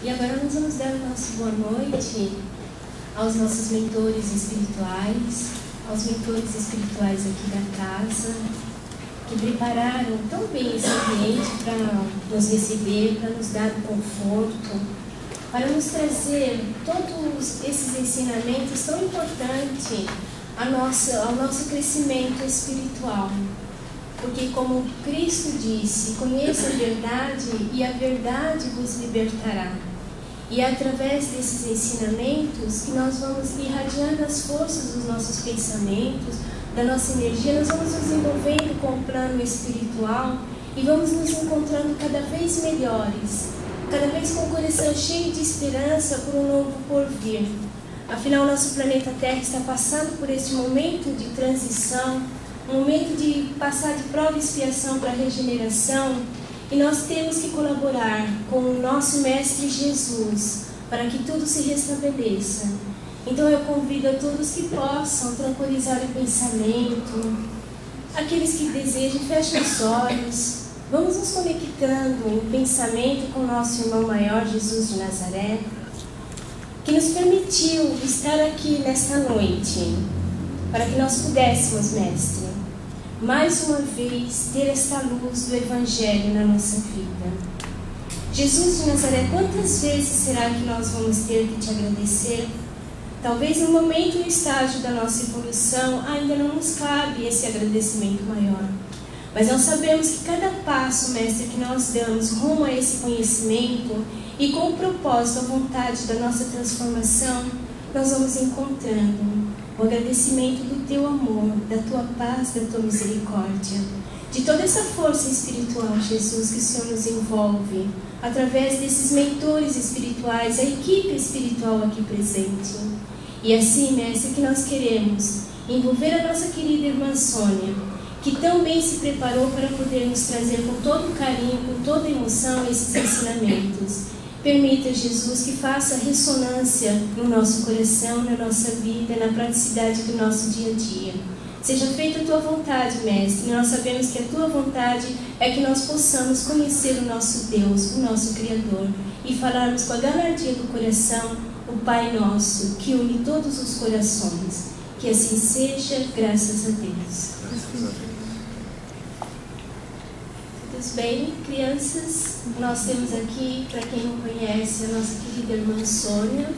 E agora nós vamos dar a nossa boa noite aos nossos mentores espirituais, aos mentores espirituais aqui da casa, que prepararam tão bem esse ambiente para nos receber, para nos dar conforto, para nos trazer todos esses ensinamentos tão importantes ao nosso crescimento espiritual. Porque, como Cristo disse, conheça a verdade e a verdade vos libertará. E é através desses ensinamentos que nós vamos irradiando as forças dos nossos pensamentos, da nossa energia, nós vamos nos envolvendo com o plano espiritual e vamos nos encontrando cada vez melhores, cada vez com o coração cheio de esperança por um novo porvir. Afinal, nosso planeta Terra está passando por este momento de transição, um momento de passar de prova e expiação para a regeneração, e nós temos que colaborar com o nosso Mestre Jesus para que tudo se restabeleça. Então eu convido a todos que possam tranquilizar o pensamento, aqueles que desejam, fechem os olhos, vamos nos conectando em pensamento com o nosso irmão maior, Jesus de Nazaré, que nos permitiu estar aqui nesta noite, para que nós pudéssemos, Mestre, mais uma vez ter esta luz do Evangelho na nossa vida. Jesus de Nazaré, quantas vezes será que nós vamos ter que te agradecer? Talvez no momento, no estágio da nossa evolução, ainda não nos cabe esse agradecimento maior. Mas nós sabemos que cada passo, Mestre, que nós damos rumo a esse conhecimento e com o propósito, a vontade da nossa transformação, nós vamos encontrando o agradecimento do teu amor, da tua paz, da tua misericórdia, de toda essa força espiritual, Jesus, que o Senhor nos envolve, através desses mentores espirituais, a equipe espiritual aqui presente. E assim, Mestre, que nós queremos envolver a nossa querida irmã Sônia, que tão bem se preparou para poder nos trazer com todo carinho, com toda emoção, esses ensinamentos. Permita, Jesus, que faça ressonância no nosso coração, na nossa vida, na praticidade do nosso dia a dia. Seja feita a tua vontade, Mestre. Nós sabemos que a tua vontade é que nós possamos conhecer o nosso Deus, o nosso Criador, e falarmos com a galhardia do coração, o Pai nosso, que une todos os corações. Que assim seja, graças a Deus. Todos bem, crianças? Nós temos aqui, para quem não conhece, a nossa querida irmã Sônia.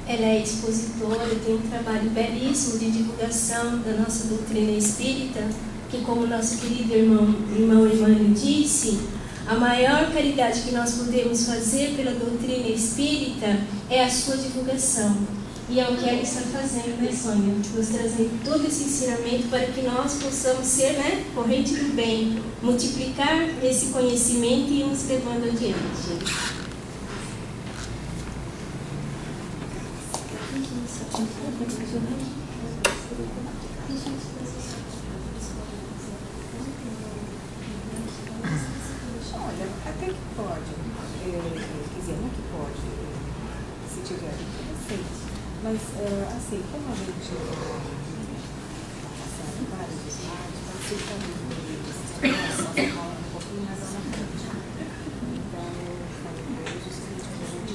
Ela é expositora, tem um trabalho belíssimo de divulgação da nossa doutrina espírita, que, como nosso querido irmão Emmanuel disse, a maior caridade que nós podemos fazer pela doutrina espírita é a sua divulgação. E é o que ela está fazendo, né, Sônia? Nos trazendo todo esse ensinamento para que nós possamos ser, corrente do bem, multiplicar esse conhecimento e nos levando adiante. Olha, até que pode, quer dizer, não é que pode, se tiver, aceito. Mas, assim, como a gente está passando vários estágios, vai ser também nós falando um pouquinho mais lá na frente. Então, eu falei para eles o seguinte, que a gente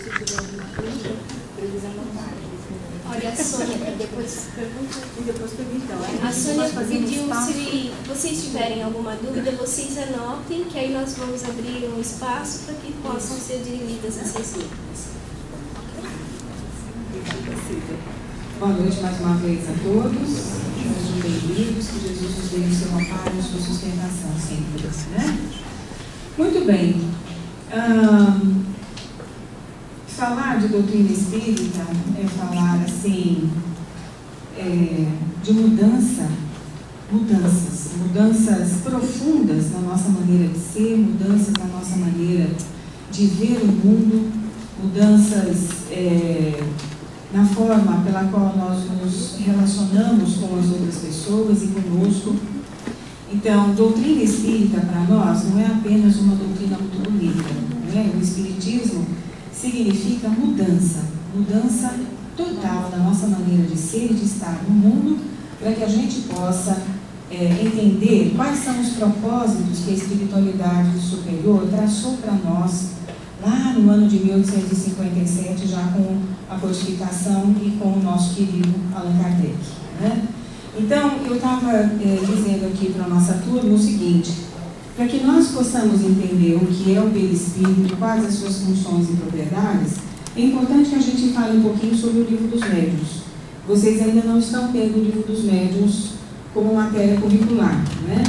se tiver alguma coisa, previsão normal. Olha, a Sônia, depois pergunta. E depois pergunta. A Sônia pediu, se vocês tiverem alguma dúvida, vocês anotem, que aí nós vamos abrir um espaço para que possam ser dirigidas essas dúvidas. Boa noite mais uma vez a todos. Sejam bem-vindos, que Jesus nos dê o seu amparo e sua sustentação sempre, né? Muito bem. Falar de doutrina espírita é falar, assim, de mudanças profundas na nossa maneira de ser, mudanças na nossa maneira de ver o mundo, mudanças na forma pela qual nós nos relacionamos com as outras pessoas e conosco. Então, doutrina espírita para nós não é apenas uma doutrina muito bonita, né? O espiritismo significa mudança total da nossa maneira de ser e de estar no mundo, para que a gente possa entender quais são os propósitos que a espiritualidade superior traçou para nós lá no ano de 1857, já com a codificação e com o nosso querido Allan Kardec, né? Então, eu estava dizendo aqui para a nossa turma o seguinte: para que nós possamos entender o que é o perispírito, quais as suas funções e propriedades, é importante que a gente fale um pouquinho sobre o Livro dos Médiuns. Vocês ainda não estão tendo o Livro dos Médiuns como matéria curricular, né?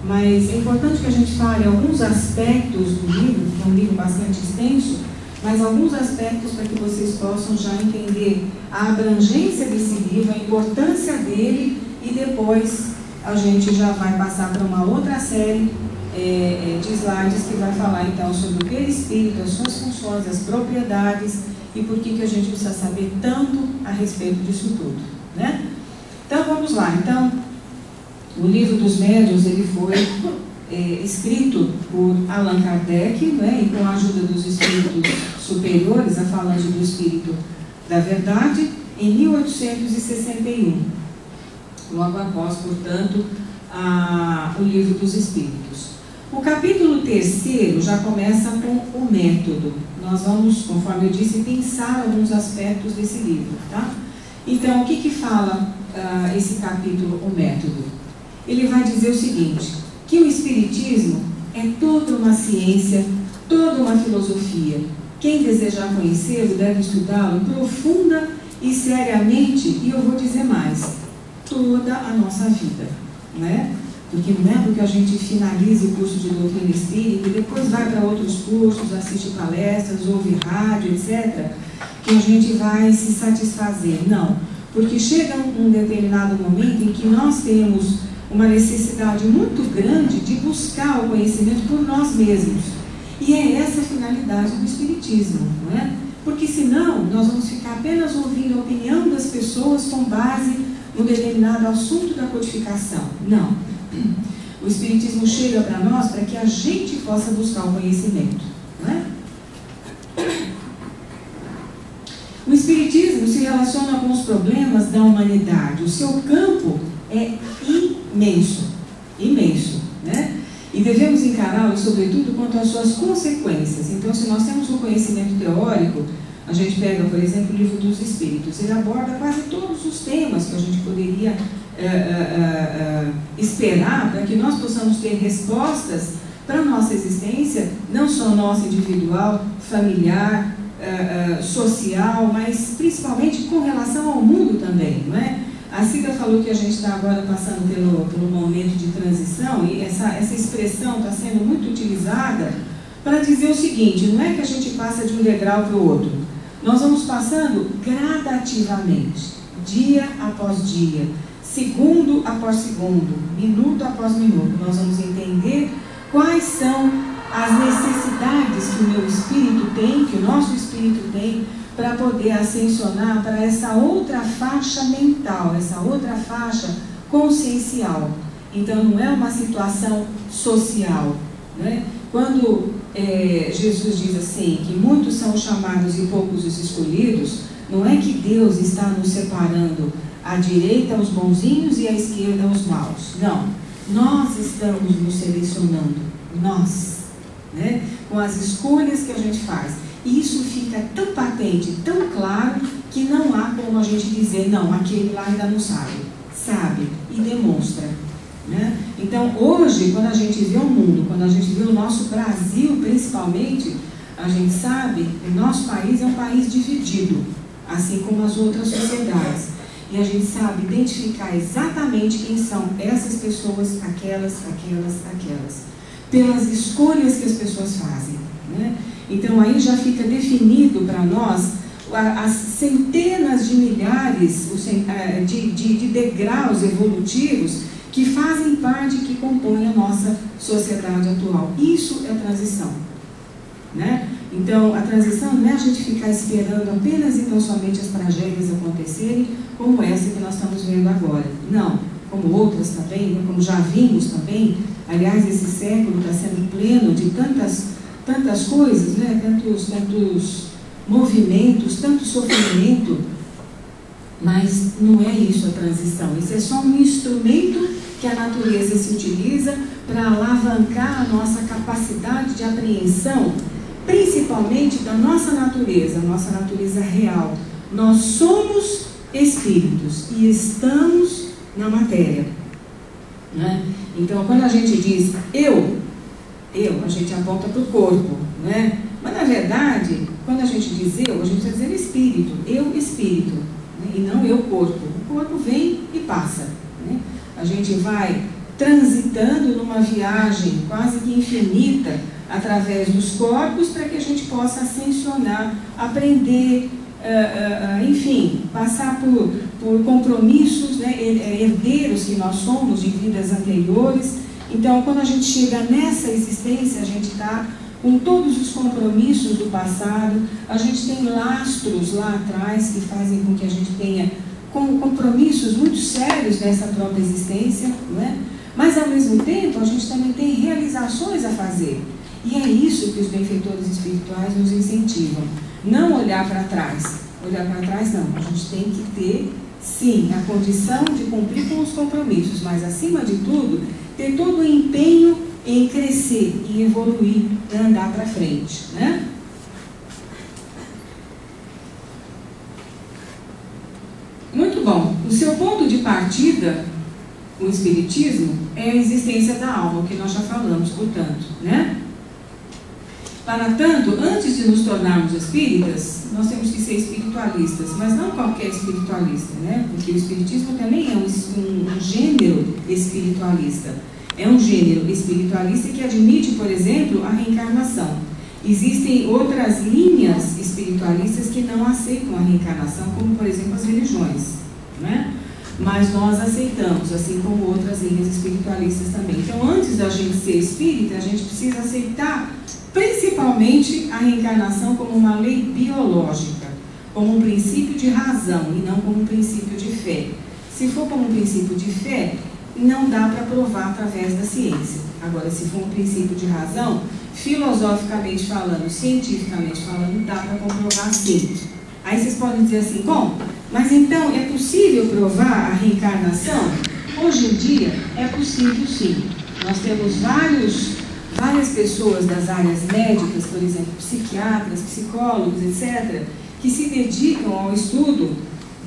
Mas é importante que a gente fale alguns aspectos do livro, que é um livro bastante extenso, mas alguns aspectos para que vocês possam já entender a abrangência desse livro, a importância dele, e depois a gente já vai passar para uma outra série de slides que vai falar então sobre o perispírito, as suas funções, as propriedades e por que a gente precisa saber tanto a respeito disso tudo, né? Então vamos lá. Então, o Livro dos Médiuns, ele foi escrito por Allan Kardec, né, e com a ajuda dos espíritos superiores, a falange do Espírito da Verdade, em 1861, logo após, portanto, o Livro dos Espíritos. O capítulo 3º já começa com o método. Nós vamos, conforme eu disse, pensar alguns aspectos desse livro, tá? Então, o que fala esse capítulo, o método? Ele vai dizer o seguinte, que o Espiritismo é toda uma ciência, toda uma filosofia. Quem desejar conhecê-lo deve estudá-lo profunda e seriamente, e eu vou dizer mais, toda a nossa vida, né? Porque não é porque a gente finalize o curso de doutrina espírita e depois vai para outros cursos, assiste palestras, ouve rádio, etc., que a gente vai se satisfazer. Não, porque chega um determinado momento em que nós temos uma necessidade muito grande de buscar o conhecimento por nós mesmos. E é essa a finalidade do Espiritismo, não é? Porque senão nós vamos ficar apenas ouvindo a opinião das pessoas com base no determinado assunto da codificação. Não. O Espiritismo chega para nós para que a gente possa buscar o conhecimento, não é? O Espiritismo se relaciona com os problemas da humanidade. O seu campo é imenso, imenso, né? E devemos encará-lo, sobretudo, quanto às suas consequências. Então, se nós temos um conhecimento teórico, a gente pega, por exemplo, o Livro dos Espíritos, ele aborda quase todos os temas que a gente poderia esperar para que nós possamos ter respostas para a nossa existência, não só nossa individual, familiar, social, mas principalmente com relação ao mundo também, não é? A Cida falou que a gente está agora passando pelo momento de transição, e essa expressão está sendo muito utilizada para dizer o seguinte: não é que a gente passa de um degrau para o outro, nós vamos passando gradativamente, dia após dia, segundo após segundo, minuto após minuto. Nós vamos entender quais são as necessidades que o meu espírito tem, que o nosso espírito tem, para poder ascensionar para essa outra faixa mental, essa outra faixa consciencial. Então, não é uma situação social, né? Quando Jesus diz assim, que muitos são chamados e poucos os escolhidos, não é que Deus está nos separando à direita os bonzinhos e à esquerda os maus. Não, nós estamos nos selecionando, nós, né? Com as escolhas que a gente faz. E isso fica tão patente, tão claro, que não há como a gente dizer, não, aquele lá ainda não sabe. Sabe e demonstra, né? Então, hoje, quando a gente vê o mundo, quando a gente vê o nosso Brasil, principalmente, a gente sabe que o nosso país é um país dividido, assim como as outras sociedades. E a gente sabe identificar exatamente quem são essas pessoas, aquelas, pelas escolhas que as pessoas fazem, né? Então, aí já fica definido para nós as centenas de milhares de degraus evolutivos que fazem parte, que compõem a nossa sociedade atual. Isso é transição, né? Então, a transição não é a gente ficar esperando apenas e tão somente as tragédias acontecerem, como essa que nós estamos vendo agora. Não, como outras também, como já vimos também. Aliás, esse século está sendo pleno de tantas coisas, né? Tantos movimentos, tanto sofrimento, mas não é isso a transição. Isso é só um instrumento que a natureza se utiliza para alavancar a nossa capacidade de apreensão, principalmente da nossa natureza real. Nós somos espíritos e estamos na matéria, né? Então, quando a gente diz eu, a gente aponta para o corpo, né? Mas, na verdade, quando a gente diz eu, a gente está dizendo espírito, eu espírito, né? E não eu corpo. O corpo vem e passa, né? A gente vai transitando numa viagem quase que infinita através dos corpos para que a gente possa ascensionar, aprender, enfim, passar por compromissos, né, herdeiros que nós somos de vidas anteriores. Então, quando a gente chega nessa existência, a gente está com todos os compromissos do passado, a gente tem lastros lá atrás que fazem com que a gente tenha compromissos muito sérios nessa própria existência, não é? Mas, ao mesmo tempo, a gente também tem realizações a fazer. E é isso que os benfeitores espirituais nos incentivam. Não olhar para trás. Olhar para trás, não. A gente tem que ter, sim, a condição de cumprir com os compromissos, mas, acima de tudo, ter todo o empenho em crescer e evoluir, andar para frente, né? Muito bom. O seu ponto de partida, o Espiritismo, é a existência da alma, o que nós já falamos, portanto, né? Para tanto, antes de nos tornarmos espíritas, nós temos que ser espiritualistas, mas não qualquer espiritualista, né? Porque o Espiritismo também é um gênero espiritualista. É um gênero espiritualista que admite, por exemplo, a reencarnação. Existem outras linhas espiritualistas que não aceitam a reencarnação, como, por exemplo, as religiões, né? Mas nós aceitamos, assim como outras linhas espiritualistas também. Então, antes da gente ser espírita, a gente precisa aceitar principalmente a reencarnação como uma lei biológica, como um princípio de razão e não como um princípio de fé. Se for como um princípio de fé, não dá para provar através da ciência. Agora, se for um princípio de razão, filosoficamente falando, cientificamente falando, dá para comprovar sim. Aí vocês podem dizer assim, bom, mas então é possível provar a reencarnação? Hoje em dia é possível sim. Nós temos várias pessoas das áreas médicas, por exemplo, psiquiatras, psicólogos, etc., que se dedicam ao estudo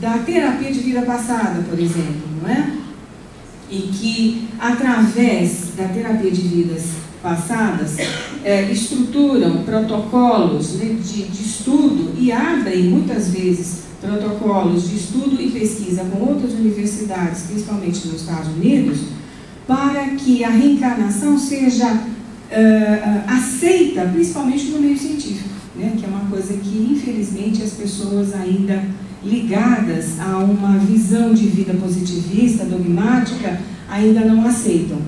da terapia de vida passada, por exemplo, não é? E que, através da terapia de vidas passadas, estruturam protocolos, né, de estudo e abrem, muitas vezes, protocolos de estudo e pesquisa com outras universidades, principalmente nos Estados Unidos, para que a reencarnação seja aceita, principalmente no meio científico, né, que é uma coisa que, infelizmente, as pessoas ainda ligadas a uma visão de vida positivista, dogmática, ainda não aceitam.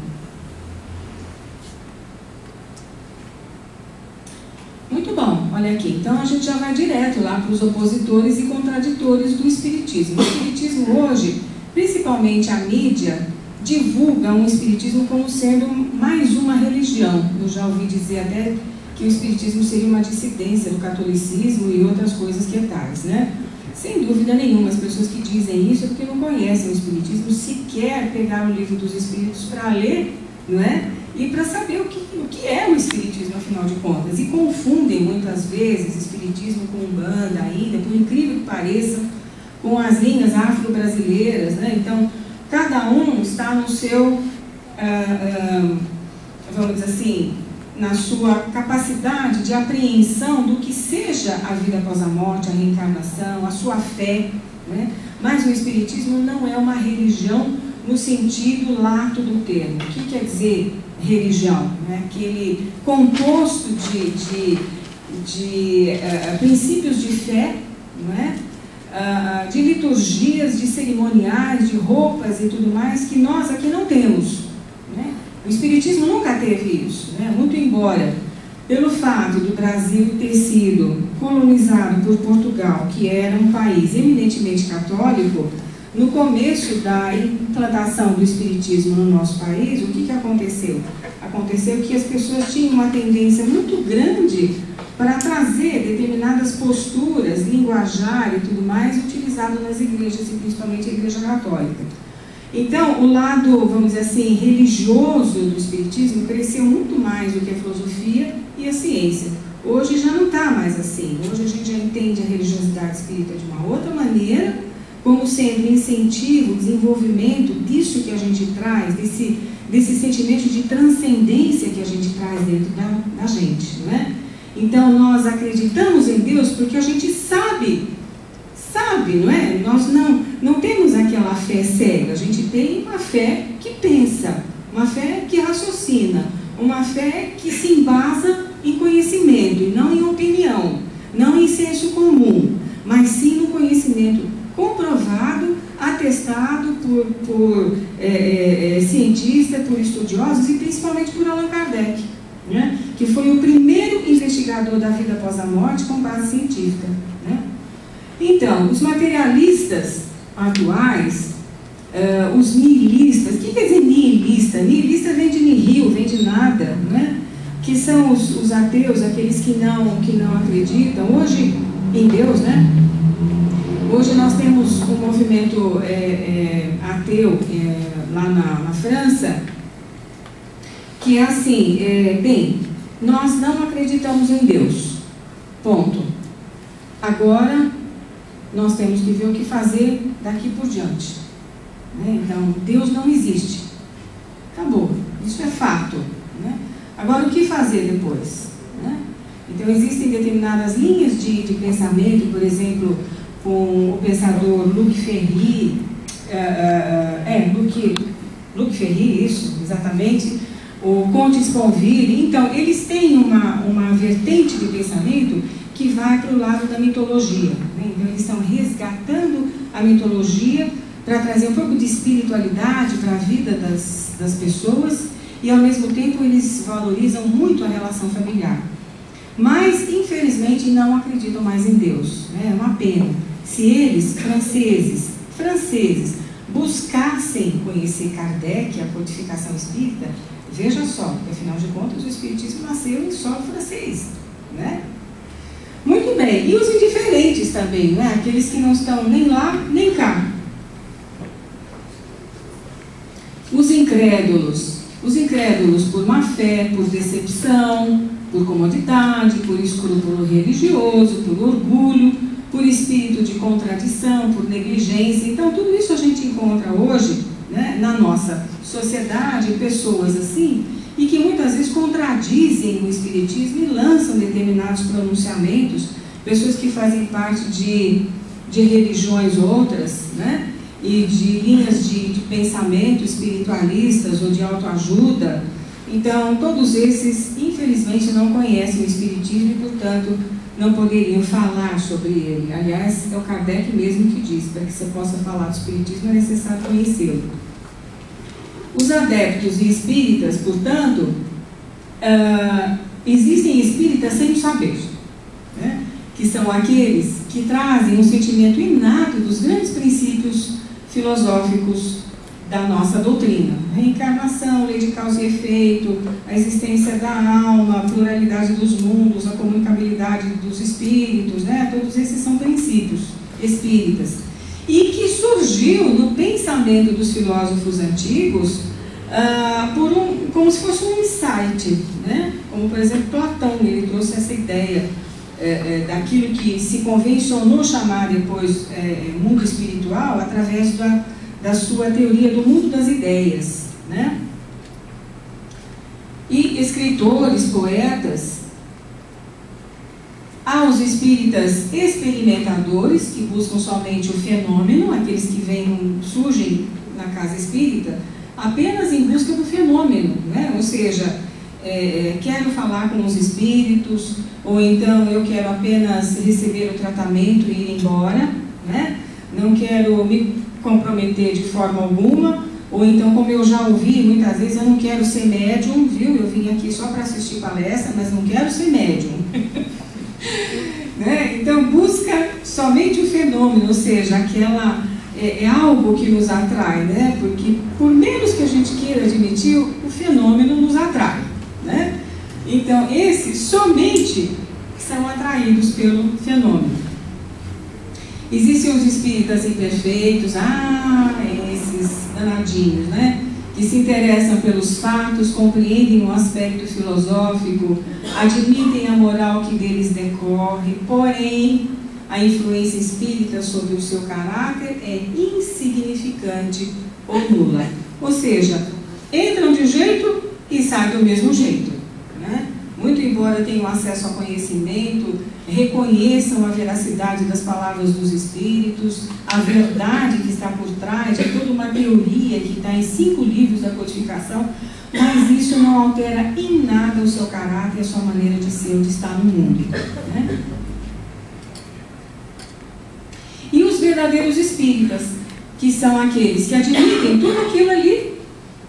Muito bom, olha aqui, então a gente já vai direto lá para os opositores e contraditores do Espiritismo. O Espiritismo hoje, principalmente a mídia, divulga um Espiritismo como sendo mais uma religião. Eu já ouvi dizer até que o Espiritismo seria uma dissidência do catolicismo e outras coisas que tais, né? Sem dúvida nenhuma, as pessoas que dizem isso é porque não conhecem o Espiritismo, sequer pegaram o Livro dos Espíritos para ler, não é? E para saber o que é o Espiritismo, afinal de contas. E confundem muitas vezes Espiritismo com Umbanda ainda, por incrível que pareça, com as linhas afro-brasileiras, né? Então, cada um está no seu, vamos dizer assim, na sua capacidade de apreensão do que seja a vida após a morte, a reencarnação, a sua fé, né? Mas o Espiritismo não é uma religião no sentido lato do termo. O que quer dizer religião? Né? Aquele composto de princípios de fé, não é? De liturgias, de cerimoniais, de roupas e tudo mais, que nós aqui não temos, né? O Espiritismo nunca teve isso, né? Muito embora, pelo fato do Brasil ter sido colonizado por Portugal, que era um país eminentemente católico, no começo da implantação do Espiritismo no nosso país, o que aconteceu? Aconteceu que as pessoas tinham uma tendência muito grande para trazer determinadas posturas, linguajar e tudo mais, utilizado nas igrejas, e principalmente a Igreja Católica. Então, o lado, vamos dizer assim, religioso do Espiritismo cresceu muito mais do que a filosofia e a ciência. Hoje já não está mais assim. Hoje a gente já entende a religiosidade espírita de uma outra maneira, como sendo incentivo, desenvolvimento disso que a gente traz, desse sentimento de transcendência que a gente traz dentro da gente, não é? Então, nós acreditamos em Deus porque a gente sabe, não é? Nós não temos aquela fé cega, a gente tem uma fé que pensa, uma fé que raciocina, uma fé que se embasa em conhecimento e não em opinião, não em senso comum, mas sim no conhecimento comprovado, atestado por cientistas, por estudiosos e principalmente por Allan Kardec, né? Que foi o primeiro investigador da vida após a morte com base científica, né? Então, os materialistas atuais, os nihilistas, o que quer dizer nihilista? Nihilista vem de nihil, vem de nada, né? Que são os ateus, aqueles que não acreditam hoje em Deus, né? Hoje nós temos um movimento ateu lá na França, que é assim, bem, nós não acreditamos em Deus, ponto. Agora, nós temos que ver o que fazer daqui por diante, né? Então, Deus não existe. Acabou, isso é fato, né? Agora, o que fazer depois, né? Então, existem determinadas linhas de pensamento, por exemplo, com o pensador Luc Ferry, Luc Ferry, isso, exatamente, o Comte Sponville. Então, eles têm uma vertente de pensamento que vai para o lado da mitologia, né? Então, eles estão resgatando a mitologia para trazer um pouco de espiritualidade para a vida das pessoas e, ao mesmo tempo, eles valorizam muito a relação familiar. Mas, infelizmente, não acreditam mais em Deus, né? É uma pena. Se eles, franceses, buscassem conhecer Kardec, a codificação espírita, veja só, porque afinal de contas o espiritismo nasceu em solo francês, né? Muito bem, e os indiferentes também, né? Aqueles que não estão nem lá, nem cá. Os incrédulos por má fé, por decepção, por comodidade, por escrúpulo religioso, por orgulho, por espírito de contradição, por negligência. Então, tudo isso a gente encontra hoje, né, na nossa sociedade, pessoas assim, e que muitas vezes contradizem o espiritismo e lançam determinados pronunciamentos, pessoas que fazem parte de religiões outras, né, e de linhas de pensamento espiritualistas ou de autoajuda. Então, todos esses, infelizmente, não conhecem o espiritismo e, portanto, não poderiam falar sobre ele. Aliás, é o Kardec mesmo que diz, para que você possa falar do espiritismo é necessário conhecê-lo. Os adeptos e espíritas, portanto, existem espíritas sem saber, né? Que são aqueles que trazem um sentimento inato dos grandes princípios filosóficos da nossa doutrina. Reencarnação, lei de causa e efeito, a existência da alma, a pluralidade dos mundos, a comunicabilidade dos espíritos, né? Todos esses são princípios espíritas. E que surgiu no pensamento dos filósofos antigos como se fosse um insight, né? Como, por exemplo, Platão, ele trouxe essa ideia daquilo que se convencionou chamar depois mundo espiritual através da sua teoria do mundo das ideias, né? E escritores, poetas, há os espíritas experimentadores, que buscam somente o fenômeno, aqueles que surgem na casa espírita apenas em busca do fenômeno, né? Ou seja, quero falar com os espíritos, ou então eu quero apenas receber o tratamento e ir embora, né? Não quero me comprometer de forma alguma, ou então, como eu já ouvi muitas vezes, eu não quero ser médium, viu? Eu vim aqui só para assistir palestra, mas não quero ser médium. Né? Então, busca somente o fenômeno, ou seja, aquela é algo que nos atrai, né? Porque por menos que a gente queira admitir, o fenômeno nos atrai, né? Então, esses somente são atraídos pelo fenômeno. Existem os espíritas imperfeitos, esses danadinhos, né? Que se interessam pelos fatos, compreendem o aspecto filosófico, admitem a moral que deles decorre, porém, a influência espírita sobre o seu caráter é insignificante ou nula. Ou seja, entram de um jeito e saem do mesmo jeito, né? Muito embora tenham acesso ao conhecimento, reconheçam a veracidade das palavras dos espíritos, a verdade que está por trás de toda uma teoria que está em 5 livros da codificação, mas isso não altera em nada o seu caráter e a sua maneira de ser ou de estar no mundo, né? E os verdadeiros espíritas, que são aqueles que admitem tudo aquilo ali,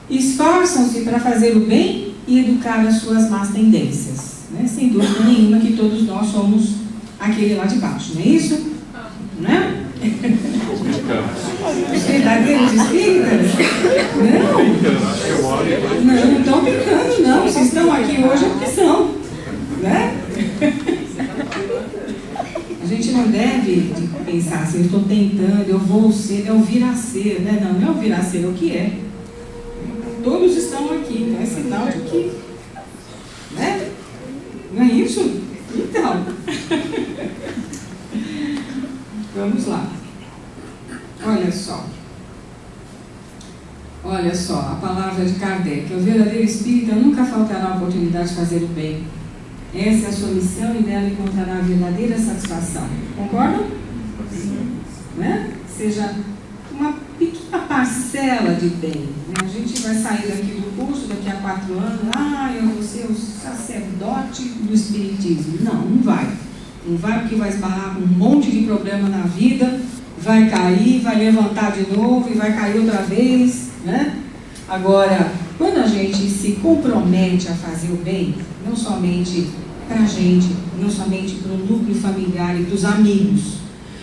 esforçam-se para fazer o bem e educar as suas más tendências, né? Sem dúvida nenhuma que todos nós somos aquele lá de baixo, não é isso? Né? Os verdadeiros espíritas? Não estão brincando, não. Se estão aqui hoje é porque são, né? A gente não deve pensar assim, eu estou tentando, eu vou ser, é o vir a ser, né? Não, não é o vir a ser, é o que é. Todos estão aqui, então é sinal de que, né? Não é isso? Então, vamos lá. Olha só, a palavra de Kardec: o verdadeiro espírita nunca faltará a oportunidade de fazer o bem. Essa é a sua missão e nela encontrará a verdadeira satisfação. Concordam? Né? Seja uma pequena parcela de bem. A gente vai sair daqui do curso daqui a 4 anos, eu vou ser o sacerdote do espiritismo. Não vai. Não vai, porque vai esbarrar com um monte de problema na vida, vai cair, vai levantar de novo e vai cair outra vez, né? Agora, quando a gente se compromete a fazer o bem, não somente para a gente, não somente para o núcleo familiar e para os amigos,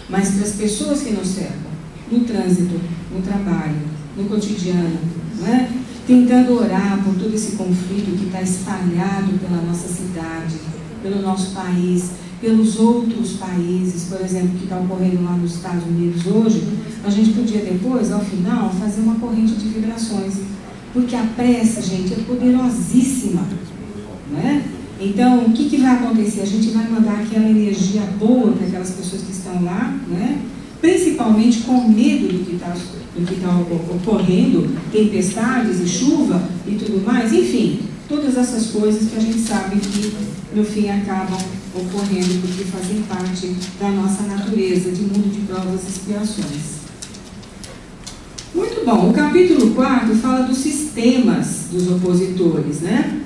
mas para as pessoas que nos cercam, no trânsito, no trabalho, no cotidiano, né? Tentando orar por todo esse conflito que está espalhado pela nossa cidade, pelo nosso país, pelos outros países, por exemplo, que está ocorrendo lá nos Estados Unidos hoje. A gente podia depois, ao final, fazer uma corrente de vibrações, porque a prece, gente, é poderosíssima, né? Então, o que vai acontecer? A gente vai mandar aquela energia boa para aquelas pessoas que estão lá, né? Principalmente com medo do que está ocorrendo, tempestades e chuva e tudo mais, enfim, todas essas coisas que a gente sabe que no fim acabam ocorrendo porque fazem parte da nossa natureza de mundo de provas e expiações. Muito bom, o capítulo 4 fala dos sistemas dos opositores, né?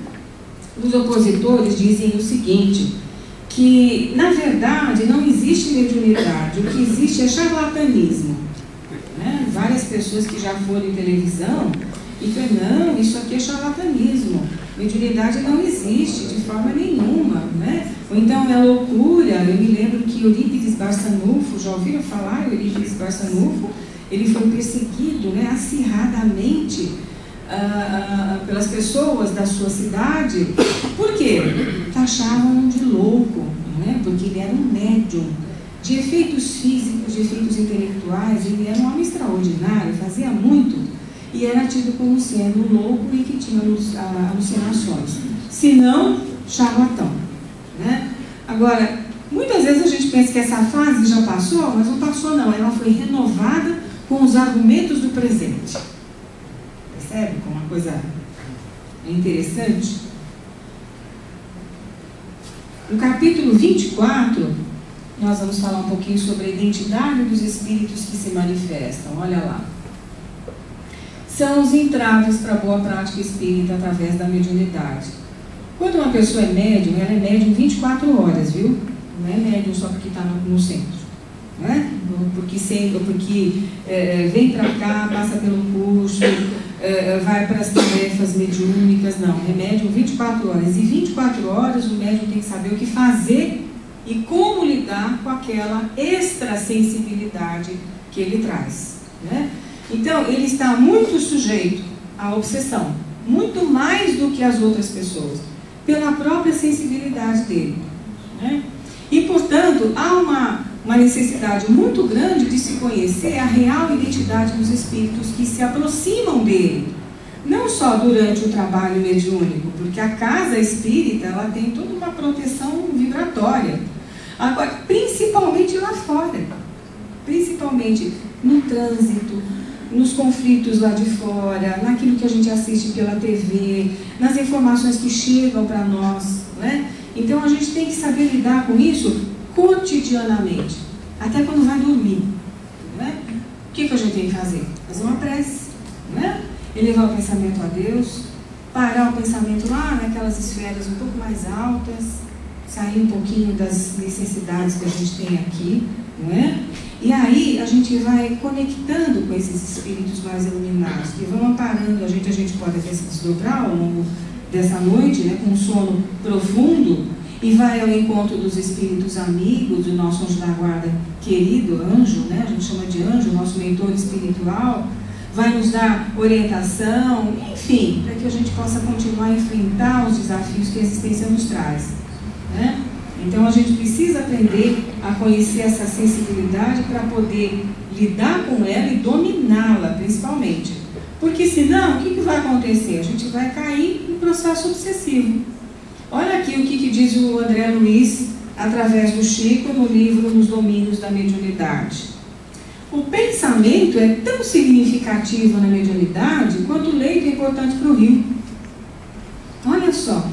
Os opositores dizem o seguinte, que na verdade não existe mediunidade, o que existe é charlatanismo, né? Várias pessoas que já foram em televisão e falam, não, isso aqui é charlatanismo, mediunidade não existe de forma nenhuma, né? Ou então é loucura. Eu me lembro que Eurípides Barçanufo, já ouviram falar? Eurípides Barçanufo, ele foi perseguido, né, acirradamente pelas pessoas da sua cidade. Por quê? Taxavam de louco, né? Porque ele era um médium. De efeitos físicos, de efeitos intelectuais, ele era um homem extraordinário, fazia muito, e era tido como sendo louco e que tinha alucinações. Se não, charlatão, né? Agora, muitas vezes a gente pensa que essa fase já passou, mas não passou não, ela foi renovada com os argumentos do presente. Percebe como uma coisa interessante? No capítulo 24, nós vamos falar um pouquinho sobre a identidade dos espíritos que se manifestam. Olha lá. São os entraves para a boa prática espírita através da mediunidade. Quando uma pessoa é médium, ela é médium 24 horas, viu? Não é médium só porque está no centro, né? Porque vem para cá, passa pelo curso, vai para as tarefas mediúnicas. Não, é médium 24 horas. E 24 horas o médium tem que saber o que fazer e como lidar com aquela extrasensibilidade que ele traz, né? Então, ele está muito sujeito à obsessão, muito mais do que as outras pessoas, pela própria sensibilidade dele, né? E, portanto, há uma necessidade muito grande de se conhecer a real identidade dos espíritos que se aproximam dele. Não só durante o trabalho mediúnico, porque a casa espírita ela tem toda uma proteção vibratória. Agora, principalmente lá fora, principalmente no trânsito, nos conflitos lá de fora, naquilo que a gente assiste pela TV, nas informações que chegam para nós, né? Então a gente tem que saber lidar com isso cotidianamente, até quando vai dormir, né? O que a gente tem que fazer? Fazer uma prece, né? Elevar o pensamento a Deus, parar o pensamento lá naquelas esferas um pouco mais altas, sair um pouquinho das necessidades que a gente tem aqui, não é? E aí a gente vai conectando com esses espíritos mais iluminados, que vão amparando a gente pode até se desdobrar ao longo dessa noite, né, com um sono profundo, e vai ao encontro dos espíritos amigos, do nosso anjo da guarda querido, anjo, né, a gente chama de anjo, nosso mentor espiritual, vai nos dar orientação, enfim, para que a gente possa continuar a enfrentar os desafios que a existência nos traz, né? Então a gente precisa aprender a conhecer essa sensibilidade para poder lidar com ela e dominá-la, principalmente. Porque senão, o que vai acontecer? A gente vai cair em processo obsessivo. Olha aqui o que diz o André Luiz, através do Chico, no livro Nos Domínios da Mediunidade. O pensamento é tão significativo na mediunidade quanto o leito é importante para o rio. Olha só.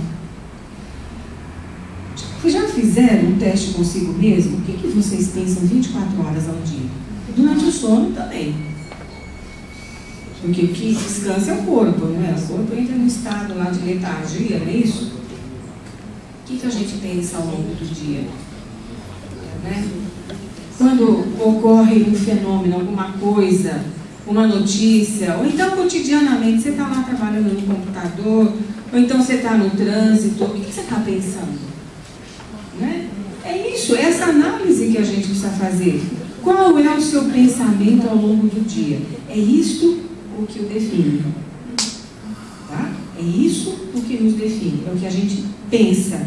Já fizeram um teste consigo mesmo? O que vocês pensam 24 horas ao dia? Durante o sono também. Porque o que descansa é o corpo, não é? O corpo entra num estado lá de letargia, não é isso? O que a gente pensa ao longo do dia? Né? Quando ocorre um fenômeno, alguma coisa, uma notícia, ou então cotidianamente, você está lá trabalhando no computador, ou então você está no trânsito, o que você está pensando? Né? É isso, é essa análise que a gente precisa fazer. Qual é o seu pensamento ao longo do dia? É isto o que o define. Tá? É isso o que nos define. É o que a gente pensa,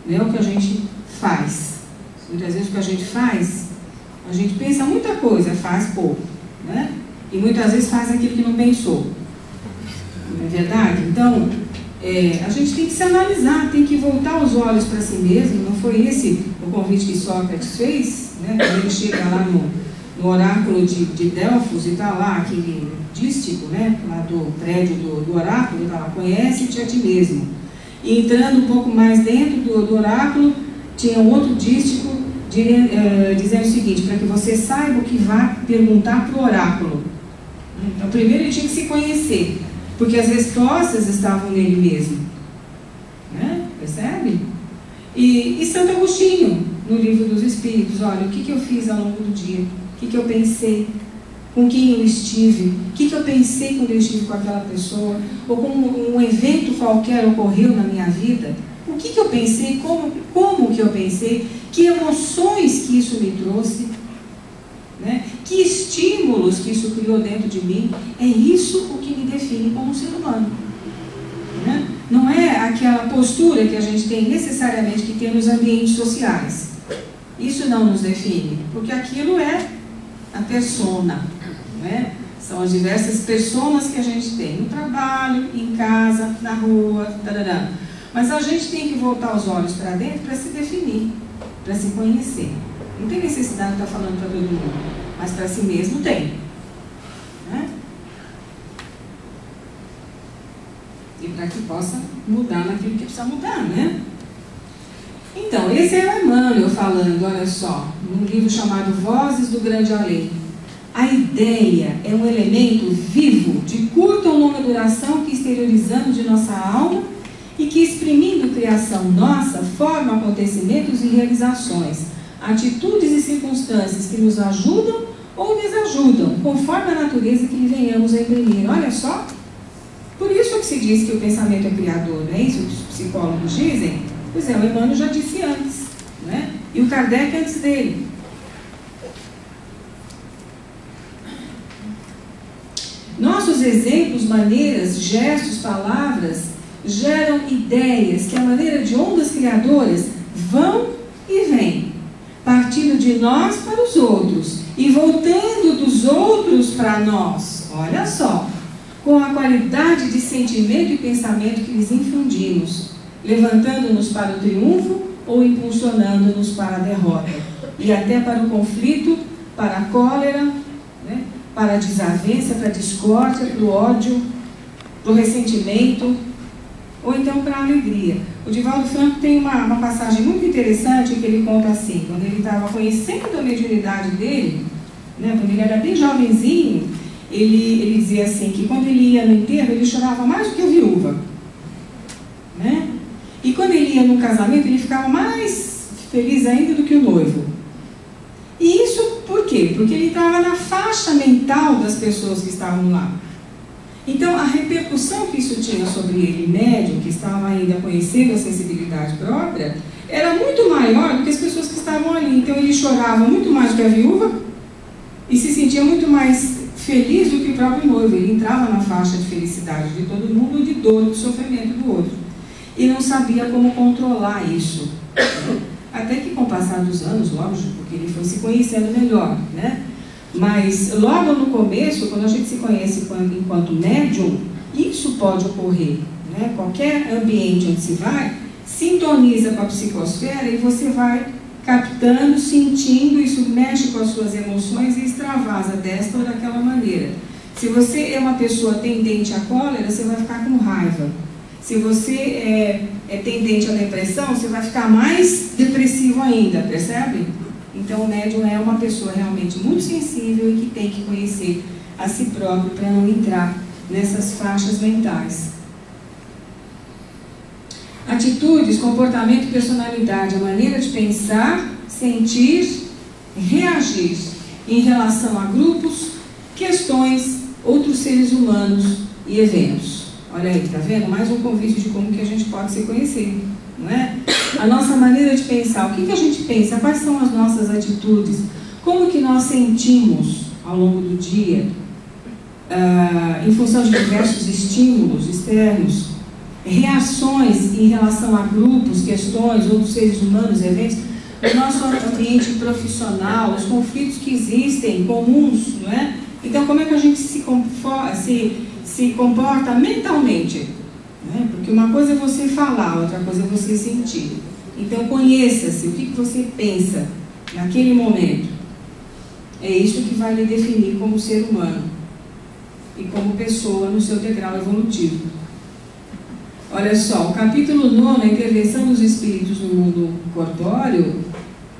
não é o que a gente faz. Muitas vezes o que a gente faz, a gente pensa muita coisa, faz pouco, né? E muitas vezes faz aquilo que não pensou. Não é verdade? Então, a gente tem que se analisar, tem que voltar os olhos para si mesmo. Não foi esse o convite que Sócrates fez, né? Quando ele chega lá no oráculo de Delfos e está lá aquele dístico, né? Lá do prédio do oráculo, está lá, conhece-te a ti mesmo. E entrando um pouco mais dentro do oráculo, tinha um outro dístico dizendo o seguinte: para que você saiba o que vai perguntar para o oráculo. Então, primeiro ele tinha que se conhecer, porque as respostas estavam nele mesmo, né? Percebe? E Santo Agostinho, no Livro dos Espíritos, olha, o que eu fiz ao longo do dia, o que eu pensei, com quem eu estive, o que eu pensei quando eu estive com aquela pessoa, ou com um evento qualquer ocorreu na minha vida, o que eu pensei, como que eu pensei, que emoções que isso me trouxe, né? Que estímulos que isso criou dentro de mim. É isso o que me define como um ser humano, né? Não é aquela postura que a gente tem necessariamente que ter nos ambientes sociais. Isso não nos define, porque aquilo é a persona, né? São as diversas personas que a gente tem no trabalho, em casa, na rua, tarará. Mas a gente tem que voltar os olhos para dentro para se definir, para se conhecer. Não tem necessidade de estar falando para todo mundo, mas para si mesmo tem, né? E para que possa mudar naquilo que precisa mudar, né? Então, esse é o Emmanuel falando, olha só, num livro chamado Vozes do Grande Além. A ideia é um elemento vivo, de curta ou longa duração, que exteriorizamos de nossa alma e que, exprimindo criação nossa, forma acontecimentos e realizações, atitudes e circunstâncias que nos ajudam ou desajudam, conforme a natureza que lhe venhamos a imprimir. Olha só, por isso que se diz que o pensamento é criador, não é isso que os psicólogos dizem? Pois é, o Emmanuel já disse antes, né? E o Kardec antes dele. Nossos exemplos, maneiras, gestos, palavras geram ideias que, à maneira de ondas criadoras, vão e vêm, partindo partindo de nós para os outros e voltando dos outros para nós. Olha só, com a qualidade de sentimento e pensamento que lhes infundimos, levantando-nos para o triunfo ou impulsionando-nos para a derrota, e até para o conflito, para a cólera, né? Para a desavença, para a discórdia, para o ódio, para o ressentimento, ou então para a alegria. O Divaldo Franco tem uma passagem muito interessante que ele conta assim, quando ele estava conhecendo a mediunidade dele, né, quando ele era bem jovenzinho, ele dizia assim, que quando ele ia no enterro, ele chorava mais do que a viúva. Né? E quando ele ia no casamento, ele ficava mais feliz ainda do que o noivo. E isso por quê? Porque ele estava na faixa mental das pessoas que estavam lá. Então, a repercussão que isso tinha sobre ele, médium, que estava ainda conhecendo a sensibilidade própria, era muito maior do que as pessoas que estavam ali. Então, ele chorava muito mais do que a viúva e se sentia muito mais feliz do que o próprio noivo. Ele entrava na faixa de felicidade de todo mundo ou de dor, de sofrimento do outro. E não sabia como controlar isso. Até que, com o passar dos anos, lógico, porque ele foi se conhecendo melhor, né? Mas logo no começo, quando a gente se conhece enquanto médium, isso pode ocorrer. Né? Qualquer ambiente onde se vai, sintoniza com a psicosfera e você vai captando, sentindo, isso mexe com as suas emoções e extravasa desta ou daquela maneira. Se você é uma pessoa tendente à cólera, você vai ficar com raiva. Se você é tendente à depressão, você vai ficar mais depressivo ainda, percebe? Então o médium é uma pessoa realmente muito sensível e que tem que conhecer a si próprio para não entrar nessas faixas mentais. Atitudes, comportamento e personalidade, a maneira de pensar, sentir, reagir em relação a grupos, questões, outros seres humanos e eventos. Olha aí, tá vendo? Mais um convite de como que a gente pode se conhecer, não é? A nossa maneira de pensar, o que a gente pensa, quais são as nossas atitudes, como que nós sentimos ao longo do dia, em função de diversos estímulos externos, reações em relação a grupos, questões, outros seres humanos, eventos, o nosso ambiente profissional, os conflitos que existem, comuns, não é? Então, como é que a gente se comporta mentalmente? Né? Porque uma coisa é você falar, outra coisa é você sentir. Então, conheça-se, o que você pensa naquele momento. É isso que vai lhe definir como ser humano e como pessoa no seu degrau evolutivo. Olha só, o capítulo 9, a intervenção dos espíritos no mundo corpóreo,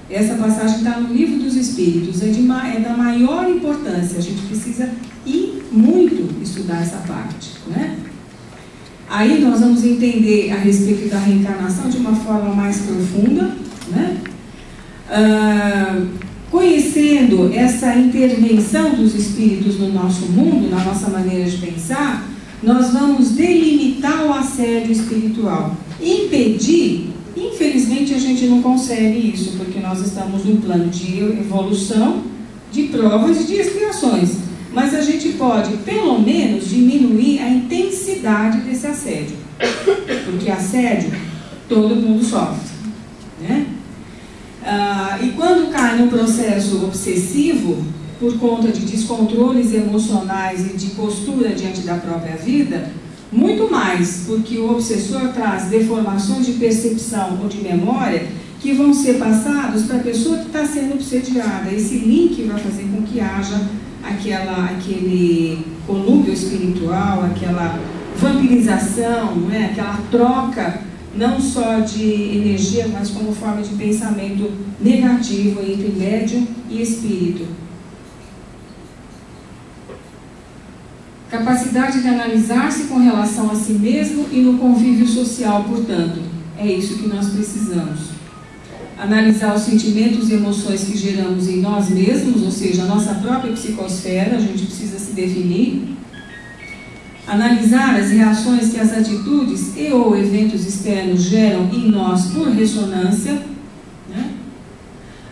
essa passagem está no Livro dos Espíritos, é da maior importância, a gente precisa ir muito estudar essa parte, né? Aí nós vamos entender a respeito da reencarnação de uma forma mais profunda, né? Conhecendo essa intervenção dos espíritos no nosso mundo, na nossa maneira de pensar, nós vamos delimitar o assédio espiritual. Impedir, infelizmente a gente não consegue isso, porque nós estamos num plano de evolução, de provas e de expiações. Mas a gente pode, pelo menos, diminuir a intensidade desse assédio. Porque assédio, todo mundo sofre. Né? E quando cai num processo obsessivo, por conta de descontroles emocionais e de postura diante da própria vida, muito mais, porque o obsessor traz deformações de percepção ou de memória que vão ser passados para a pessoa que está sendo obsediada. Esse link vai fazer com que haja aquele conúbio espiritual, aquela vampirização, né? Aquela troca, não só de energia, mas como forma de pensamento negativo entre médium e espírito. Capacidade de analisar-se com relação a si mesmo e no convívio social, portanto. É isso que nós precisamos. Analisar os sentimentos e emoções que geramos em nós mesmos, ou seja, a nossa própria psicosfera, a gente precisa se definir. Analisar as reações que as atitudes e ou eventos externos geram em nós por ressonância. Né?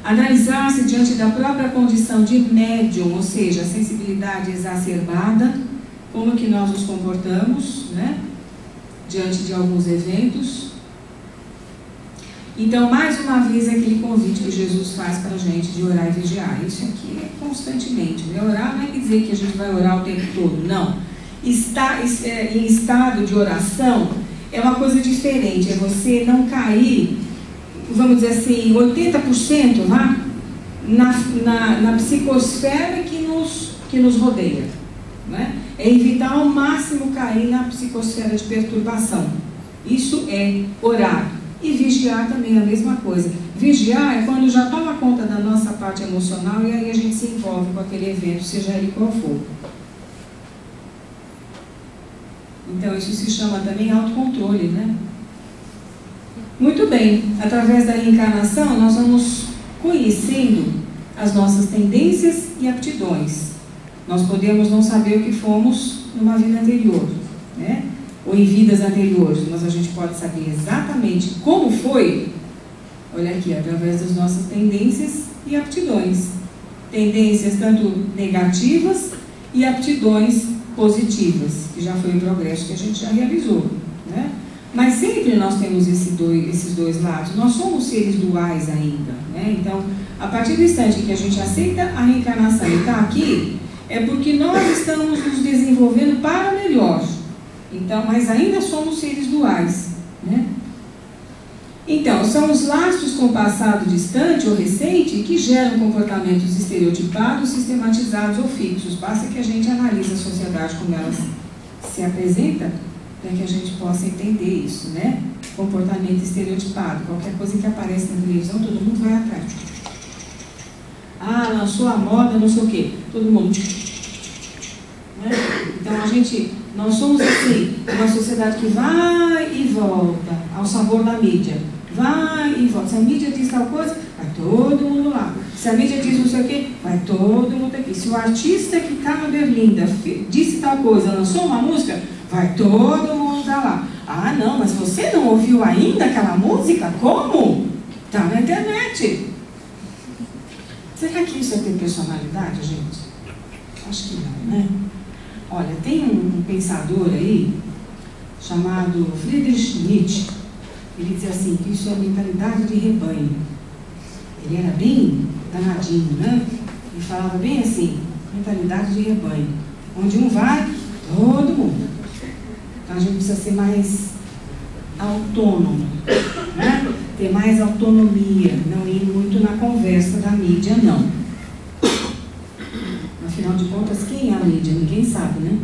Analisar-se diante da própria condição de médium, ou seja, a sensibilidade exacerbada, como que nós nos comportamos, né? Diante de alguns eventos. Então, mais uma vez, aquele convite que Jesus faz para a gente de orar e vigiar. Isso aqui é constantemente. Orar não é dizer que a gente vai orar o tempo todo, não. Estar em estado de oração é uma coisa diferente. É você não cair, vamos dizer assim, 80% lá na psicosfera que nos rodeia. Né? É evitar ao máximo cair na psicosfera de perturbação. Isso é orar. E vigiar também é a mesma coisa. Vigiar é quando já toma conta da nossa parte emocional e aí a gente se envolve com aquele evento, seja ele qual for. Então isso se chama também autocontrole, né? Muito bem, através da reencarnação nós vamos conhecendo as nossas tendências e aptidões. Nós podemos não saber o que fomos numa vida anterior, né? Ou em vidas anteriores, mas a gente pode saber exatamente como foi, olha aqui, através das nossas tendências e aptidões. Tendências tanto negativas e aptidões positivas, que já foi um progresso que a gente já realizou, né? Mas sempre nós temos esses dois lados. Nós somos seres duais ainda, né? Então, a partir do instante que a gente aceita a reencarnação e está aqui, é porque nós estamos nos desenvolvendo para melhor. Então, mas ainda somos seres duais, né? Então, são os laços com o passado distante ou recente que geram comportamentos estereotipados, sistematizados ou fixos. Basta que a gente analise a sociedade como ela se apresenta, para que a gente possa entender isso, né? Comportamento estereotipado, qualquer coisa que aparece na televisão, todo mundo vai atrás. Ah, lançou a moda, não sei o quê, todo mundo... Né? Então, nós somos assim, uma sociedade que vai e volta ao sabor da mídia. Vai e volta. Se a mídia diz tal coisa, vai todo mundo lá. Se a mídia diz não sei o quê, vai todo mundo aqui. Se o artista que está na Berlinda disse tal coisa, lançou uma música, vai todo mundo lá. Ah, não, mas você não ouviu ainda aquela música? Como? Está na internet. Será que isso é ter personalidade, gente? Acho que não, né? Olha, tem um pensador aí, chamado Friedrich Nietzsche. Ele diz assim, que isso é mentalidade de rebanho. Ele era bem danadinho, né? Ele falava bem assim, mentalidade de rebanho. Onde um vai, todo mundo. Então a gente precisa ser mais autônomo, né? Ter mais autonomia, não ir muito na conversa da mídia, não. Afinal de contas, quem é a mídia? Ninguém sabe, né?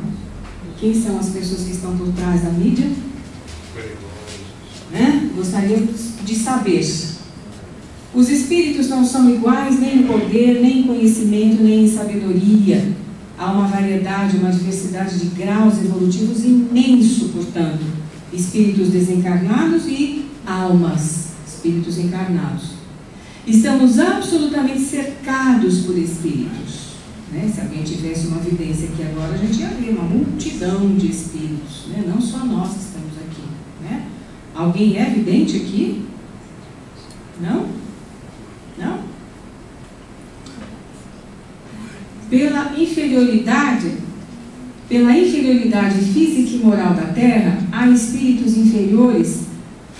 Quem são as pessoas que estão por trás da mídia? Né? Gostaria de saber. Os espíritos não são iguais nem em poder, nem em conhecimento, nem em sabedoria. Há uma variedade, uma diversidade de graus evolutivos imenso, portanto. Espíritos desencarnados e almas, espíritos encarnados. Estamos absolutamente cercados por espíritos. Né? Se alguém tivesse uma evidência aqui agora, a gente ia ver uma multidão de espíritos, né? Não só nós que estamos aqui, né? Alguém é vidente aqui? Não? Não? Pela inferioridade física e moral da Terra, há espíritos inferiores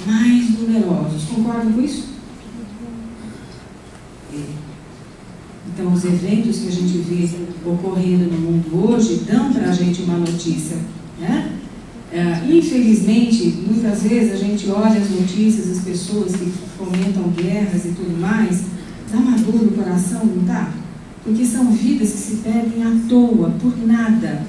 mais numerosos. Concordam com isso? Então, os eventos que a gente vê ocorrendo no mundo hoje dão para a gente uma notícia, né? Infelizmente, muitas vezes a gente olha as notícias, as pessoas que fomentam guerras e tudo mais, dá uma dor no coração, não dá? Porque são vidas que se perdem à toa, por nada.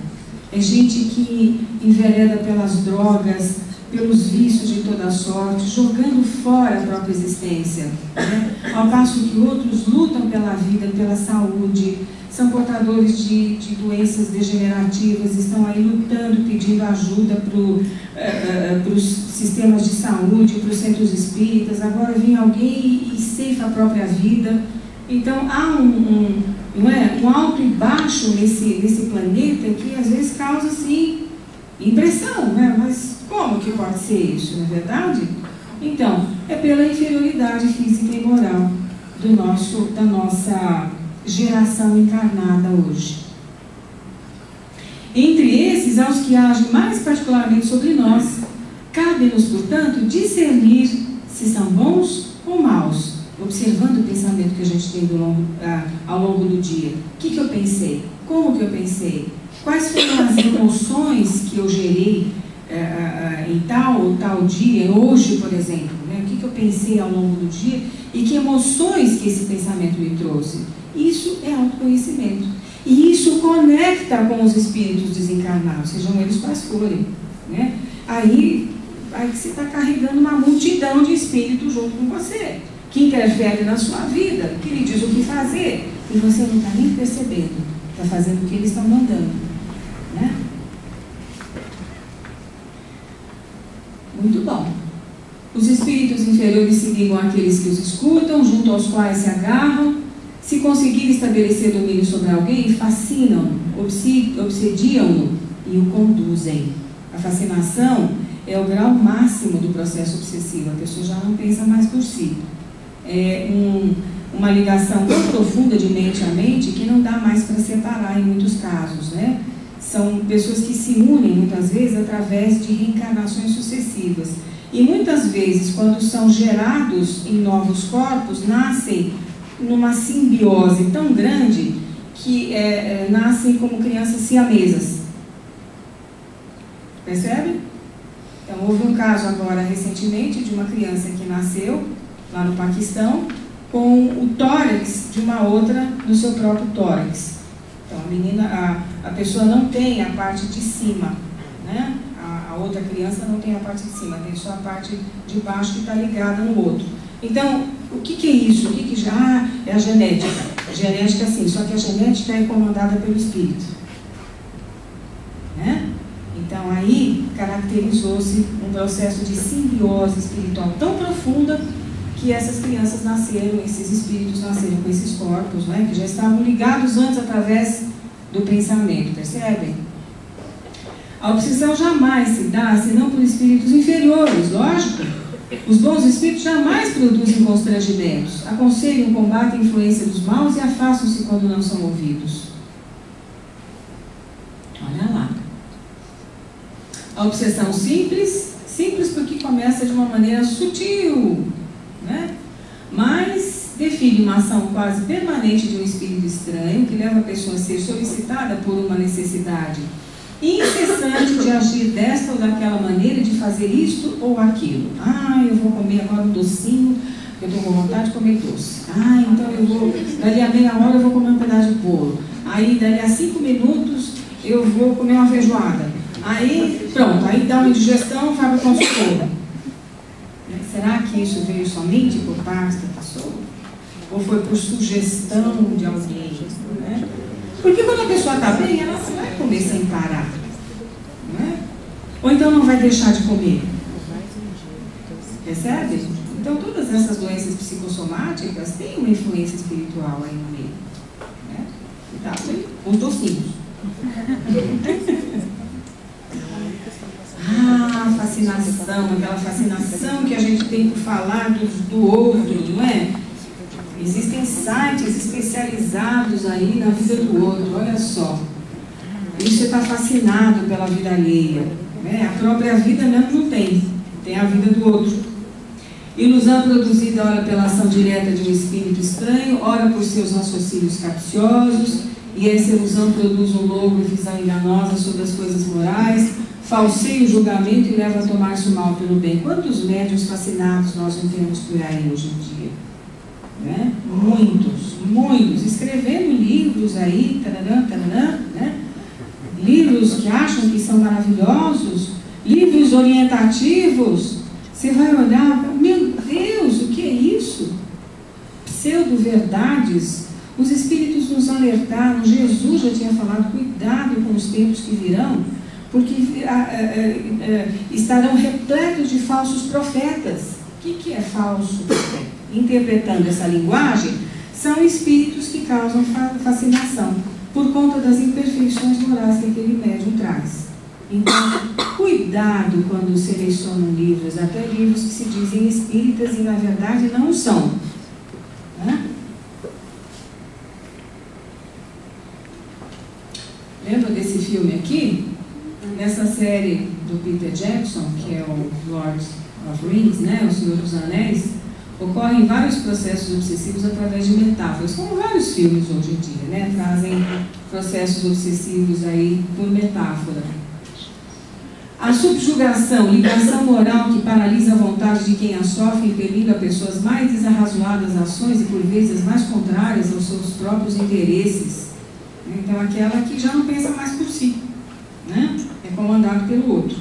É gente que envereda pelas drogas, pelos vícios de toda sorte, jogando fora a própria existência, né? Ao passo que outros lutam pela vida, pela saúde, são portadores de doenças degenerativas, estão aí lutando, pedindo ajuda para os sistemas de saúde, para os centros espíritas. Agora vem alguém e ceifa a própria vida. Então há um alto e baixo nesse planeta que às vezes causa assim, impressão, né? Mas como que pode ser isso, não é verdade? Então, é pela inferioridade física e moral da nossa geração encarnada hoje. Entre esses, aos que agem mais particularmente sobre nós, cabe-nos, portanto, discernir se são bons ou maus, observando o pensamento que a gente tem ao longo do dia. O que eu pensei? Como que eu pensei? Quais foram as emoções que eu gerei em tal ou tal dia, hoje, por exemplo, né? O que eu pensei ao longo do dia e que emoções que esse pensamento me trouxe? Isso é autoconhecimento. E isso conecta com os espíritos desencarnados, sejam eles quais forem, né? Aí você está carregando uma multidão de espíritos junto com você, que interfere na sua vida, que lhe diz o que fazer, e você não está nem percebendo, está fazendo o que eles estão mandando, né? Muito bom. Os espíritos inferiores se ligam àqueles que os escutam, junto aos quais se agarram. Se conseguirem estabelecer domínio sobre alguém, fascinam, obsediam-no e o conduzem. A fascinação é o grau máximo do processo obsessivo. A pessoa já não pensa mais por si. É uma ligação tão profunda de mente a mente que não dá mais para separar em muitos casos, né? São pessoas que se unem muitas vezes através de reencarnações sucessivas. E muitas vezes, quando são gerados em novos corpos, nascem numa simbiose tão grande que nascem como crianças siamesas. Percebe? Então, houve um caso agora recentemente de uma criança que nasceu lá no Paquistão com o tórax de uma outra no seu próprio tórax. Então, a pessoa não tem a parte de cima, né? A outra criança não tem a parte de cima, tem só a parte de baixo que está ligada no outro. Então, o que é isso? O que já é a genética? A genética, sim, só que a genética é comandada pelo espírito, né? Então, aí caracterizou-se um processo de simbiose espiritual tão profunda que essas crianças nasceram, esses espíritos nasceram com esses corpos, né, que já estavam ligados antes através do pensamento, percebem? A obsessão jamais se dá senão por espíritos inferiores, lógico. Os bons espíritos jamais produzem constrangimentos, aconselham, combatem a influência dos maus e afastam-se quando não são ouvidos. Olha lá. A obsessão simples porque começa de uma maneira sutil, né? Mas define uma ação quase permanente de um espírito estranho que leva a pessoa a ser solicitada por uma necessidade incessante de agir desta ou daquela maneira, de fazer isto ou aquilo. Eu vou comer agora um docinho, porque eu estou com vontade de comer doce. Então eu vou, dali a meia hora eu vou comer um pedaço de bolo. Aí dali a 5 minutos eu vou comer uma feijoada. Aí pronto, aí dá uma indigestão, vai para o consultório. Será que isso veio somente por parte da pessoa? Ou foi por sugestão de alguém? Né? Porque quando a pessoa está bem, ela não vai comer sem parar. Né? Ou então não vai deixar de comer. Percebe? Então todas essas doenças psicossomáticas têm uma influência espiritual aí no meio. Né? Cuidado com os docinhos. Fascinação, aquela fascinação que a gente tem por falar do outro, não é? Existem sites especializados aí na vida do outro, olha só. E você está fascinado pela vida alheia, né? A própria vida mesmo não tem a vida do outro. Ilusão produzida ora pela ação direta de um espírito estranho, ora por seus raciocínios capciosos, e essa ilusão produz um logo e visão enganosa sobre as coisas morais, falseia o julgamento e leva a tomar-se o mal pelo bem. Quantos médiuns fascinados nós não temos por aí hoje em dia? Né? Muitos, escrevendo livros aí, né? Livros que acham que são maravilhosos, livros orientativos. Você vai olhar, meu Deus, o que é isso? Pseudo-verdades. Os espíritos nos alertaram, Jesus já tinha falado, cuidado com os tempos que virão, porque estarão repletos de falsos profetas. O que é falso profeta? Interpretando essa linguagem, são espíritos que causam fascinação, por conta das imperfeições morais que aquele médium traz. Então, cuidado quando selecionam livros, até livros que se dizem espíritas e na verdade não são. Né? Lembra desse filme aqui? Nessa série do Peter Jackson, que é o Lord of Rings, né, O Senhor dos Anéis, ocorrem vários processos obsessivos através de metáforas, como vários filmes hoje em dia, né, trazem processos obsessivos aí por metáfora. A subjugação, ligação moral que paralisa a vontade de quem a sofre, impelindo a pessoas mais desarrazoadas ações e por vezes mais contrárias aos seus próprios interesses. Então aquela que já não pensa mais por si, né? É comandado pelo outro.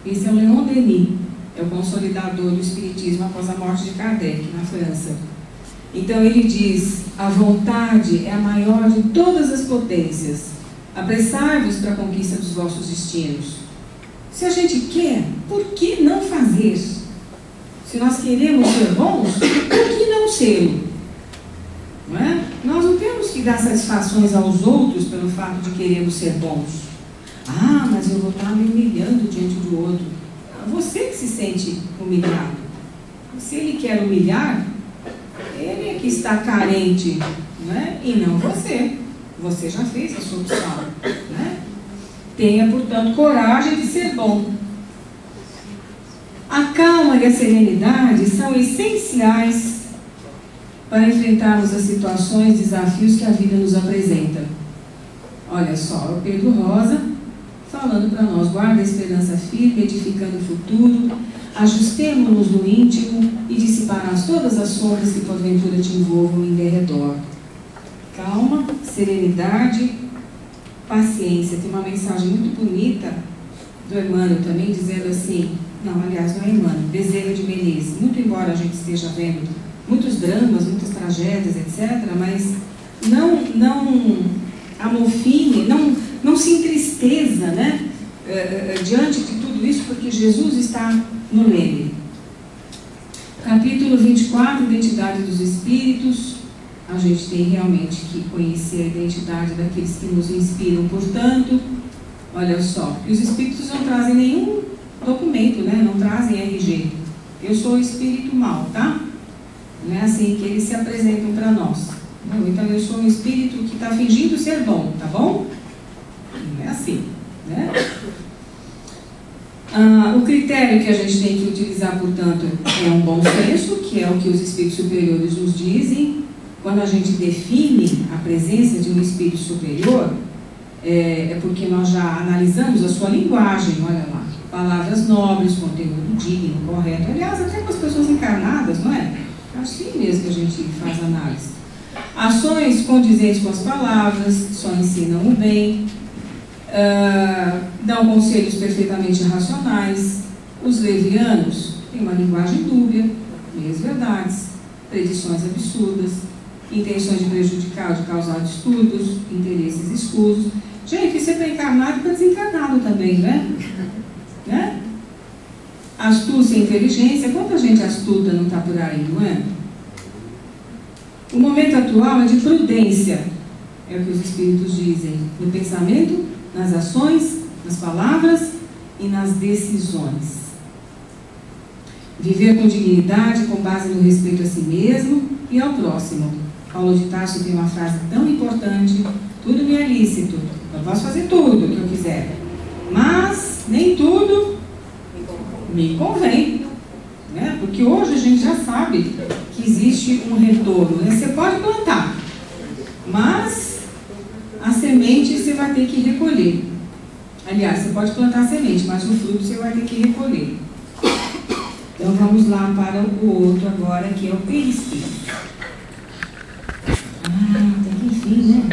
Esse é o Leon Denis, é o consolidador do espiritismo após a morte de Kardec, na França. Então ele diz: a vontade é a maior de todas as potências. Apressai-vos para a conquista dos vossos destinos. Se a gente quer, por que não fazer? Se nós queremos ser bons, por que não ser? Não é? Nós não temos que dar satisfações aos outros pelo fato de querermos ser bons. Ah, mas eu vou estar me humilhando diante do outro. Você que se sente humilhado. Se ele quer humilhar, ele é que está carente, não é? E não você. Você já fez a sua opção, né? Tenha, portanto, coragem de ser bom. A calma e a serenidade são essenciais para enfrentarmos as situações, desafios que a vida nos apresenta. Olha só, o Pedro Rosa falando para nós: guarda a esperança firme, edificando o futuro, ajustemo-nos no íntimo e dissiparás todas as sombras que porventura te envolvam em derredor. Calma, serenidade, paciência. Tem uma mensagem muito bonita do Emmanuel também, dizendo assim, não, aliás, não é Emmanuel, Bezerra de Menezes. Muito embora a gente esteja vendo muitos dramas, muitas tragédias, etc., mas não amofine, não se entristeça, né, diante de tudo isso, porque Jesus está no leme. Capítulo 24, Identidade dos Espíritos. A gente tem realmente que conhecer a identidade daqueles que nos inspiram. Portanto, olha só, que os espíritos não trazem nenhum documento, né? Não trazem RG. Eu sou o espírito mal, tá? Não é assim que eles se apresentam para nós. Não? Então, eu sou um espírito que está fingindo ser bom, tá bom? Não é assim, né? O critério que a gente tem que utilizar, portanto, é um bom senso, que é o que os espíritos superiores nos dizem. Quando a gente define a presença de um espírito superior, é porque nós já analisamos a sua linguagem, olha lá, palavras nobres, conteúdo digno, correto. Aliás, até com as pessoas encarnadas, não é? É assim mesmo que a gente faz análise. Ações condizentes com as palavras, só ensinam o bem, dão conselhos perfeitamente racionais. Os levianos têm uma linguagem dúbia, meias verdades, predições absurdas, intenções de prejudicar ou de causar distúrbios, interesses escusos. Gente, isso é para encarnado e para desencarnado também, né? Astúcia e inteligência. Quanta gente astuta não está por aí, não é? O momento atual é de prudência, é o que os espíritos dizem, no pensamento, nas ações, nas palavras e nas decisões. Viver com dignidade, com base no respeito a si mesmo e ao próximo. Paulo de Tarso tem uma frase tão importante: tudo me é lícito, eu posso fazer tudo o que eu quiser, mas nem tudo me convém, né? Porque hoje a gente já sabe que existe um retorno, né? Você pode plantar, mas a semente você vai ter que recolher. Aliás, você pode plantar a semente, mas o fruto você vai ter que recolher. Então vamos lá para o outro agora, que é o perispírito. Até que enfim, né?